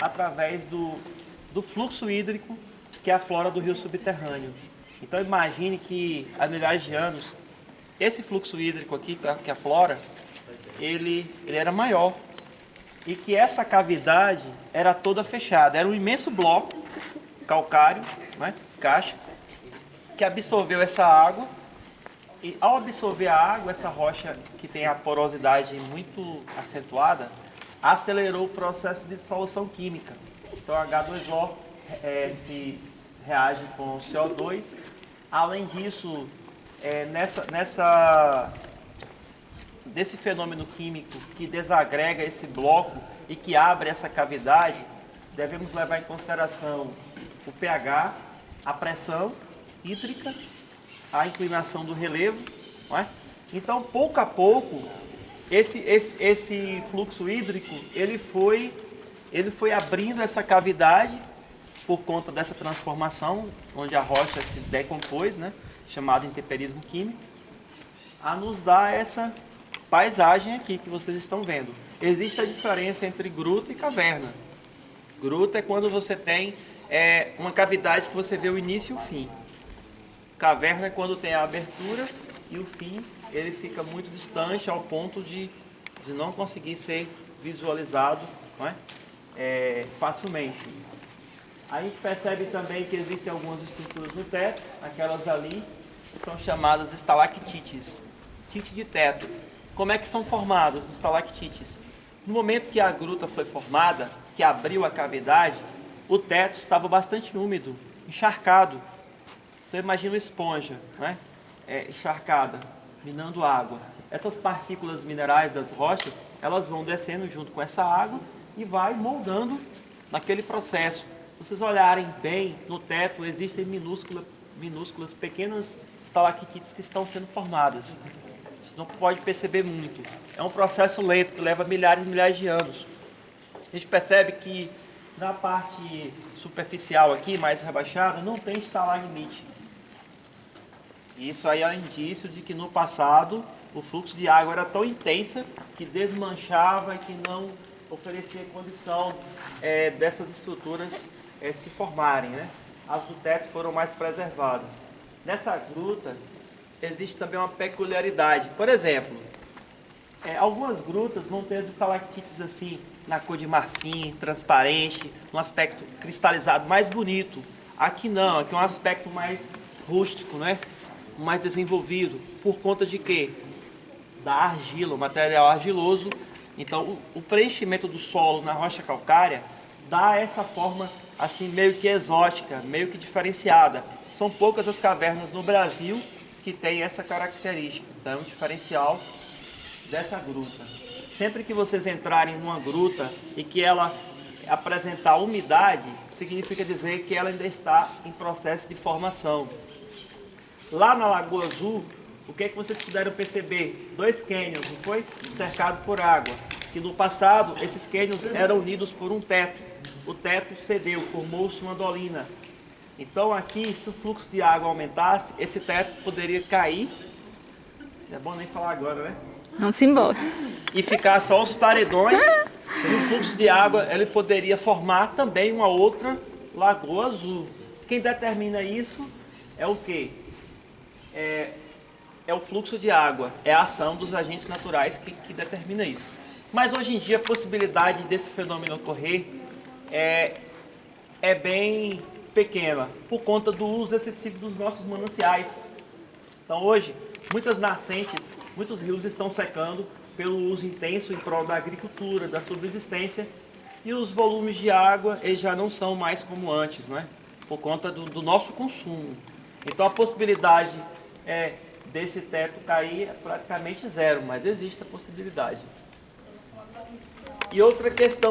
através do fluxo hídrico que aflora do rio subterrâneo. Então imagine que há milhares de anos, esse fluxo hídrico aqui que aflora, ele era maior e que essa cavidade era toda fechada. Era um imenso bloco calcário, né, caixa, que absorveu essa água. E ao absorver a água, essa rocha que tem a porosidade muito acentuada, acelerou o processo de dissolução química. Então H2O se reage com CO2. Além disso, desse fenômeno químico que desagrega esse bloco e que abre essa cavidade, devemos levar em consideração o pH, a pressão hídrica, a inclinação do relevo, não é? Então, pouco a pouco, esse fluxo hídrico ele foi abrindo essa cavidade por conta dessa transformação, onde a rocha se decompôs, né, chamado intemperismo químico, a nos dar essa paisagem aqui que vocês estão vendo. Existe a diferença entre gruta e caverna. Gruta é quando você tem uma cavidade que você vê o início e o fim. Caverna é quando tem a abertura e o fim ele fica muito distante ao ponto de não conseguir ser visualizado, não é? Facilmente. A gente percebe também que existem algumas estruturas no teto, aquelas ali são chamadas estalactites, tite de teto. Como é que são formadas as estalactites? No momento que a gruta foi formada, que abriu a cavidade, o teto estava bastante úmido, encharcado. Então imagina uma esponja, né? Encharcada, minando água. Essas partículas minerais das rochas, elas vão descendo junto com essa água e vai moldando naquele processo. Se vocês olharem bem, no teto existem minúsculas, pequenas estalactites que estão sendo formadas. Você não pode perceber muito. É um processo lento que leva milhares e milhares de anos. A gente percebe que na parte superficial aqui, mais rebaixada, não tem estalagmite. Isso aí é um indício de que no passado o fluxo de água era tão intensa que desmanchava e que não oferecia condição dessas estruturas se formarem, né? As do teto foram mais preservadas. Nessa gruta existe também uma peculiaridade. Por exemplo, algumas grutas vão ter as estalactites assim, na cor de marfim, transparente, um aspecto cristalizado mais bonito. Aqui não, aqui é um aspecto mais rústico, né? Mais desenvolvido. Por conta de quê? Da argila, o material argiloso. Então, o preenchimento do solo na rocha calcária dá essa forma assim meio que exótica, meio que diferenciada. São poucas as cavernas no Brasil que têm essa característica. Então, é um diferencial dessa gruta. Sempre que vocês entrarem numa gruta e que ela apresentar umidade, significa dizer que ela ainda está em processo de formação. Lá na Lagoa Azul, o que é que vocês puderam perceber? 2 cânions, não foi? Cercado por água. Que no passado, esses cânions eram unidos por um teto. O teto cedeu, formou-se uma dolina. Então aqui, se o fluxo de água aumentasse, esse teto poderia cair. Não é bom nem falar agora, né? Vamos embora. E ficar só os paredões. E o fluxo de água ele poderia formar também uma outra Lagoa Azul. Quem determina isso é o quê? É o fluxo de água, é a ação dos agentes naturais que determina isso. Mas hoje em dia a possibilidade desse fenômeno ocorrer é bem pequena, por conta do uso excessivo dos nossos mananciais. Então hoje, muitas nascentes, muitos rios estão secando pelo uso intenso em prol da agricultura, da subsistência, e os volumes de água eles já não são mais como antes, né? Por conta do nosso consumo. Então a possibilidade desse teto cair é praticamente zero, mas existe a possibilidade. E outra questão